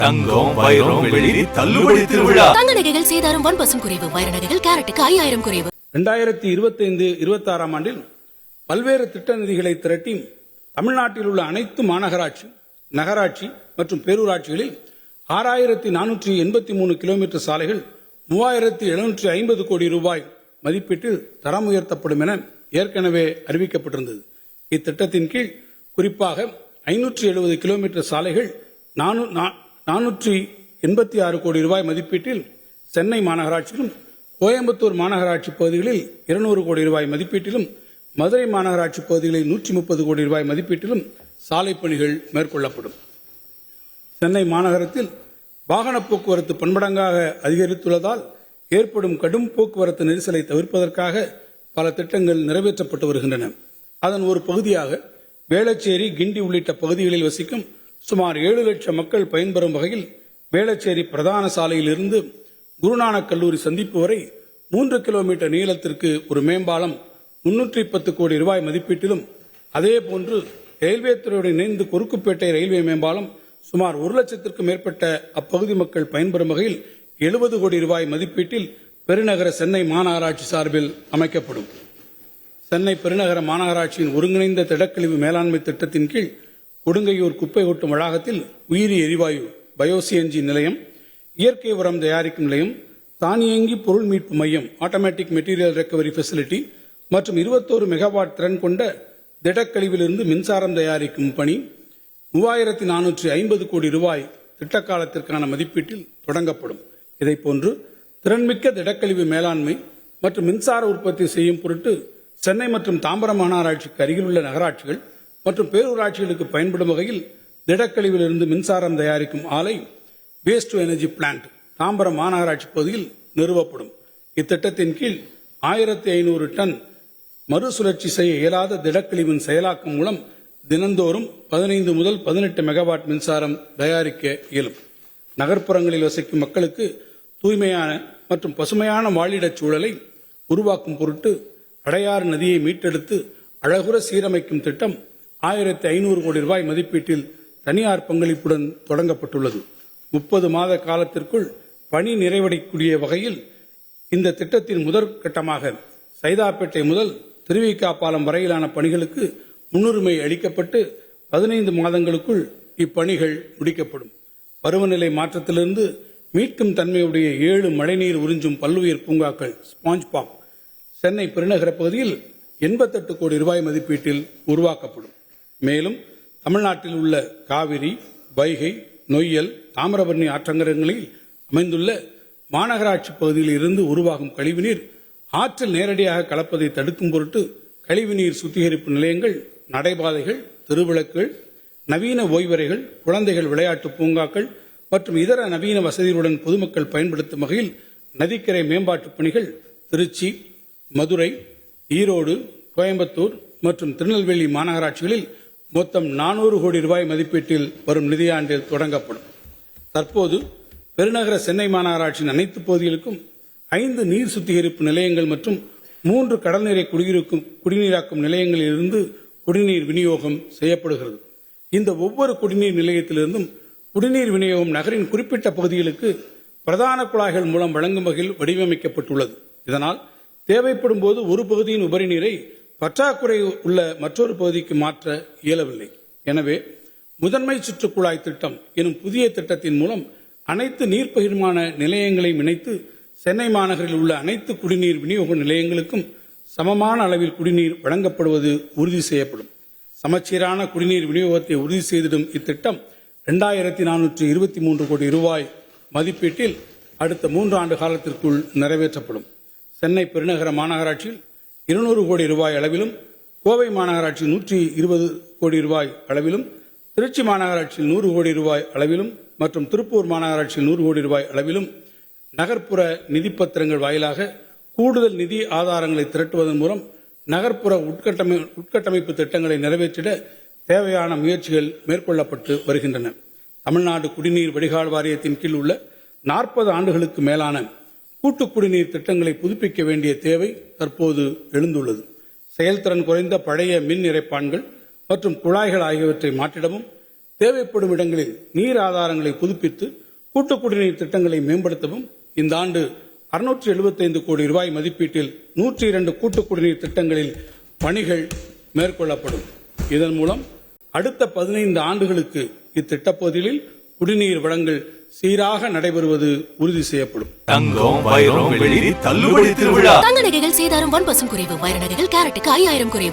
தங்கம், வைரம், வெள்ளி தள்ளுபடி திருவிழா. தங்க நகைகள் சேதாரம் 1% குறைவு. வைர நகைகள் கேரட்டுக்கு 5000 குறைவு. 2025-26 ஆண்டில் பல்வேறு திட்ட நிதிகளை திரட்டி தமிழ்நாட்டில் உள்ள அனைத்து மாநகராட்சி, நகராட்சி மற்றும் பேரூராட்சிகளில் 6483 கிலோமீட்டர் சாலைகள் 3750 கோடி ரூபாய் மதிப்பீட்டில் தரம் உயர்த்தப்படும் என ஏற்கனவே அறிவிக்கப்பட்டிருந்தது. இத்திட்டத்தின் கீழ் குறிப்பாக 570 கிலோமீட்டர் சாலைகள் 486 கோடி ரூபாய் மதிப்பீட்டில் சென்னை மாநகராட்சியிலும், கோயம்புத்தூர் மாநகராட்சி பகுதிகளில் 200 கோடி ரூபாய் மதிப்பீட்டிலும், மதுரை மாநகராட்சி பகுதிகளில் 130 கோடி ரூபாய் மதிப்பீட்டிலும் சாலை பணிகள் மேற்கொள்ளப்படும். சென்னை மாநகரத்தில் வாகன போக்குவரத்து பன்மடங்காக அதிகரித்துள்ளதால் ஏற்படும் கடும் போக்குவரத்து நெரிசலை தவிர்ப்பதற்காக பல திட்டங்கள் நிறைவேற்றப்பட்டு வருகின்றன. அதன் ஒரு பகுதியாக வேளச்சேரி, கிண்டி உள்ளிட்ட பகுதிகளில் வசிக்கும் சுமார் 7 லட்சம் மக்கள் பயன்பெறும் வகையில் வேளச்சேரி பிரதான சாலையிலிருந்து குருநானக் கல்லூரி சந்திப்பு வரை 3 கிலோமீட்டர் நீளத்திற்கு ஒரு மேம்பாலம் 310 கோடி ரூபாய் மதிப்பீட்டிலும், அதேபோன்று ரயில்வே துறையுடன் இணைந்து கொருக்குப்பேட்டை ரயில்வே மேம்பாலம் சுமார் 1 லட்சத்திற்கும் மேற்பட்ட அப்பகுதி மக்கள் பயன்பெறும் வகையில் 70 கோடி ரூபாய் மதிப்பீட்டில் பெருநகர சென்னை மாநகராட்சி சார்பில் அமைக்கப்படும். சென்னை பெருநகர மாநகராட்சியின் ஒருங்கிணைந்த திடக்கழிவு மேலாண்மை திட்டத்தின் கீழ் கொடுங்கையூர் குப்பை கொட்டும் வளாகத்தில் உயிரி எரிவாயு பயோசிஎன்ஜி நிலையம், இயற்கை உரம் தயாரிக்கும் நிலையம், தானியங்கி பொருள் மீட்பு மையம் ஆட்டோமேட்டிக் மெட்டீரியல் ரெக்கவரி ஃபெசிலிட்டி மற்றும் 21 மெகாவாட் திறன் கொண்ட திடக்கழிவிலிருந்து மின்சாரம் தயாரிக்கும் பணி 3450 கோடி ரூபாய் திட்டக்காலத்திற்கான மதிப்பீட்டில் தொடங்கப்படும். இதைப்போன்று திறன்மிக்க திடக்கழிவு மேலாண்மை மற்றும் மின்சார உற்பத்தி செய்யும் பொருட்டு சென்னை மற்றும் தாம்பரம் மாநகராட்சிக்கு அருகில் உள்ள நகராட்சிகள் மற்றும் பேரூராட்சிகளுக்கு பயன்படும் வகையில் திடக்கழிவிலிருந்து மின்சாரம் தயாரிக்கும் ஆலை waste to energy plant Tambaram மாநகராட்சி பகுதியில் நிறுவப்படும். இத்திட்டத்தின் கீழ் 1500 டன் மறுசுழற்சி செய்ய இயலாத திடக்கழிவின் செயலாக்கம் மூலம் தினந்தோறும் 15 முதல் 18 மெகாவாட் மின்சாரம் தயாரிக்க இயலும். நகர்ப்புறங்களில் வசிக்கும் மக்களுக்கு தூய்மையான மற்றும் பசுமையான வாழிடச் சூழலை உருவாக்கும் பொருட்டு அடையாறு நதியை மீட்டெடுத்து அழகுற சீரமைக்கும் திட்டம் 1500 கோடி ரூபாய் மதிப்பீட்டில் தனியார் பங்களிப்புடன் தொடங்கப்பட்டுள்ளது. 30 மாத காலத்திற்குள் பணி நிறைவடையக்கூடிய வகையில் இந்த திட்டத்தின் முதற்கட்டமாக சைதாப்பேட்டை முதல் திருவிக பாலம் வரையிலான பணிகளுக்கு முன்னுரிமை அளிக்கப்பட்டு 15 மாதங்களுக்குள் இப்பணிகள் முடிக்கப்படும். பருவநிலை மாற்றத்திலிருந்து மீட்கும் தன்மையுடைய 7 மழைநீர் உறிஞ்சும் பல்லுயிர் பூங்காக்கள் ஸ்பாஞ்ச் பாப் சென்னை பெருநகர பகுதியில் 88 கோடி ரூபாய் மதிப்பீட்டில் உருவாக்கப்படும். மேலும் தமிழ்நாட்டில் உள்ள காவிரி, வைகை, நொய்யல், தாமிரபரணி ஆற்றங்கரைகளில் அமைந்துள்ள மாநகராட்சி பகுதியில் இருந்து உருவாகும் கழிவுநீர் ஆற்றில் நேரடியாக கலப்பதை தடுக்கும் பொருட்டு கழிவுநீர் சுத்திகரிப்பு நிலையங்கள், நடைபாதைகள், திருவிளக்குகள், நவீன ஓய்வறைகள், குழந்தைகள் விளையாட்டு பூங்காக்கள் மற்றும் இதர நவீன வசதிகளுடன் பொதுமக்கள் பயன்படுத்தும் வகையில் நதிக்கரை மேம்பாட்டு பணிகள் திருச்சி, மதுரை, ஈரோடு, கோயம்புத்தூர் மற்றும் திருநெல்வேலி மாநகராட்சிகளில் மொத்தம் 400 கோடி ரூபாய் மதிப்பீட்டில் வரும் நிதியாண்டில் தொடங்கப்படும். தற்போது பெருநகர சென்னை மாநகராட்சியின் அனைத்து பகுதிகளுக்கும் 5 நீர் சுத்திகரிப்பு நிலையங்கள் மற்றும் 3 கடல்நீரை குடிநீராக்கும் நிலையங்களில் இருந்து குடிநீர் விநியோகம் செய்யப்படுகிறது. இந்த ஒவ்வொரு குடிநீர் நிலையத்திலிருந்தும் குடிநீர் விநியோகம் நகரின் குறிப்பிட்ட பகுதிகளுக்கு பிரதான குழாய்கள் மூலம் வழங்கும் வகையில் வடிவமைக்கப்பட்டுள்ளது. இதனால் தேவைப்படும் போது ஒரு பகுதியின் உபரி நீரை பற்றாக்குறை உள்ள மற்றொரு பகுதிக்கு மாற்ற இயலவில்லை. எனவே முதன்மை சுற்று குழாய் திட்டம் எனும் புதிய திட்டத்தின் மூலம் அனைத்து நீர் பகிர்மான நிலையங்களையும் இணைத்து சென்னை மாநகரில் உள்ள அனைத்து குடிநீர் விநியோக நிலையங்களுக்கும் சமமான அளவில் குடிநீர் வழங்கப்படுவது உறுதி செய்யப்படும். சமச்சீரான குடிநீர் விநியோகத்தை உறுதி செய்திடும் இத்திட்டம் 2423 கோடி ரூபாய் மதிப்பீட்டில் அடுத்த 3 ஆண்டு காலத்திற்குள் நிறைவேற்றப்படும். சென்னை பெருநகர மாநகராட்சியில் 200 கோடி ரூபாய் அளவிலும், கோவை மாநகராட்சியில் 120 கோடி ரூபாய் அளவிலும், திருச்சி மாநகராட்சியில் 100 கோடி ரூபாய் அளவிலும் மற்றும் திருப்பூர் மாநகராட்சியில் 100 கோடி ரூபாய் அளவிலும் நகர்ப்புற நிதிப்பத்திரங்கள் வாயிலாக கூடுதல் நிதி ஆதாரங்களை திரட்டுவதன் மூலம் நகர்ப்புற உட்கட்டமைப்பு திட்டங்களை நிறைவேற்றிட தேவையான முயற்சிகள் மேற்கொள்ளப்பட்டு வருகின்றன. தமிழ்நாடு குடிநீர் வடிகால் வாரியத்தின் கீழ் உள்ள 40 ஆண்டுகளுக்கு மேலான கூட்டு குடிநீர் திட்டங்களை புதுப்பிக்க வேண்டிய தேவை தற்போது எழுந்துள்ளது. செயல்திறன் குறைந்த பழைய மின் இறைப்பான்கள் மற்றும் குழாய்கள் ஆகியவற்றை மாற்றிடவும், தேவைப்படும் இடங்களில் நீர் ஆதாரங்களை புதுப்பித்து கூட்டு குடிநீர் திட்டங்களை மேம்படுத்தவும் இந்த ஆண்டு 675 கோடி ரூபாய் மதிப்பீட்டில் 102 கூட்டு குடிநீர் திட்டங்களில் பணிகள் மேற்கொள்ளப்படும். இதன் மூலம் அடுத்த 15 ஆண்டுகளுக்கு இத்திட்டப்பகுதியில் குடிநீர் வழங்கல் சீராக நடைபெறுவது உறுதி செய்யப்படும். தங்கம், வைரம், வெள்ளி தள்ளுபடி திருவிழா. தங்க நகைகள் சேதாரம் 1% குறைவு, வைர நகைகள் கேரட்டுக்கு 5000 குறைவு.